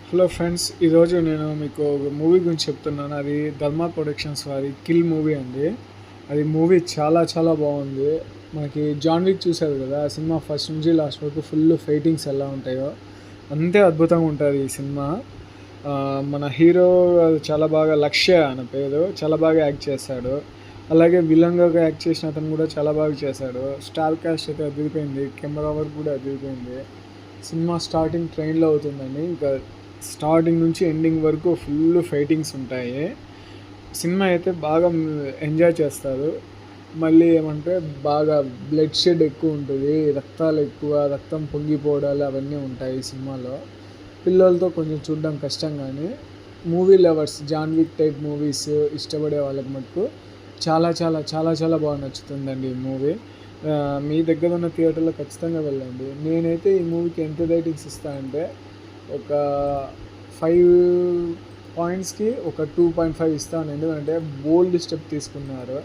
Hello friends, ఈరోజు నేను మీకు ఒక మూవీ గురించి చెప్తున్నాను. అది ధర్మా ప్రొడక్షన్స్ వారి కిల్ మూవీ అండి. అది మూవీ చాలా చాలా బాగుంది. మనకి జాన్ విక్ చూశారు కదా, ఆ సినిమా ఫస్ట్ నుంచి లాస్ట్ వరకు ఫుల్ ఫైటింగ్స్ ఎలా ఉంటాయో అంతే అద్భుతంగా ఉంటుంది ఈ సినిమా. మన హీరో చాలా బాగా, లక్ష్య అన్న పేరు, చాలా బాగా యాక్ట్ చేశాడు. అలాగే విలన్గా యాక్ట్ చేసిన అతను కూడా చాలా బాగా చేశాడు. స్టార్ కాస్ట్ అయితే అదిరిపోయింది, కెమెరా వర్క్ కూడా అదిరిపోయింది. సినిమా స్టార్టింగ్ ట్రైన్లో అవుతుందండి, ఇంకా స్టార్టింగ్ నుంచి ఎండింగ్ వరకు ఫుల్ ఫైటింగ్స్ ఉంటాయి. సినిమా అయితే బాగా ఎంజాయ్ చేస్తారు. మళ్ళీ ఏమంటే బాగా బ్లడ్ షెడ్ ఎక్కువ ఉంటుంది, రక్తాలు ఎక్కువ, రక్తం పొంగిపోవడాలు అవన్నీ ఉంటాయి సినిమాలో. పిల్లలతో కొంచెం చూడడం కష్టం, కానీ movie lovers, John Wick type movies ఇష్టపడే వాళ్ళకి మటుకు చాలా చాలా చాలా చాలా బాగా నచ్చుతుందండి ఈ మూవీ. మీ దగ్గర ఉన్న థియేటర్లో ఖచ్చితంగా వెళ్ళండి. నేనైతే ఈ మూవీకి ఎంత రేటింగ్స్ ఇస్తానంటే ఒక 5 పాయింట్స్కి ఒక 2.5 ఇస్తాను. ఎందుకంటే బోల్డ్ స్టెప్ తీసుకున్నారు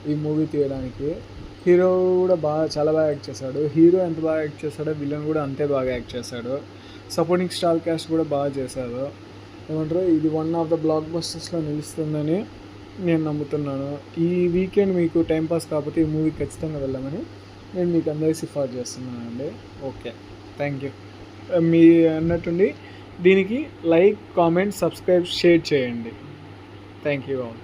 ఈ మూవీ తీయడానికి. హీరో కూడా చాలా బాగా యాక్ట్ చేశాడు. హీరో ఎంత బాగా యాక్ట్ చేశాడో విలన్ కూడా అంతే బాగా యాక్ట్ చేశాడు. సపోర్టింగ్ స్టార్ క్యాస్ట్ కూడా బాగా చేశారు. ఏమంటారు, ఇది వన్ ఆఫ్ ద బ్లాక్ బస్టర్స్లో నిలుస్తుందని నేను నమ్ముతున్నాను. ఈ వీకెండ్ మీకు టైంపాస్ కాకపోతే ఈ మూవీ ఖచ్చితంగా వెళ్ళమని నేను మీకు అందరికీ సిఫార్సు చేస్తున్నానండి. Okay, thank you. మీ అన్నట్టుండి దీనికి లైక్, కామెంట్, సబ్స్క్రైబ్, షేర్ చేయండి. Thank you all.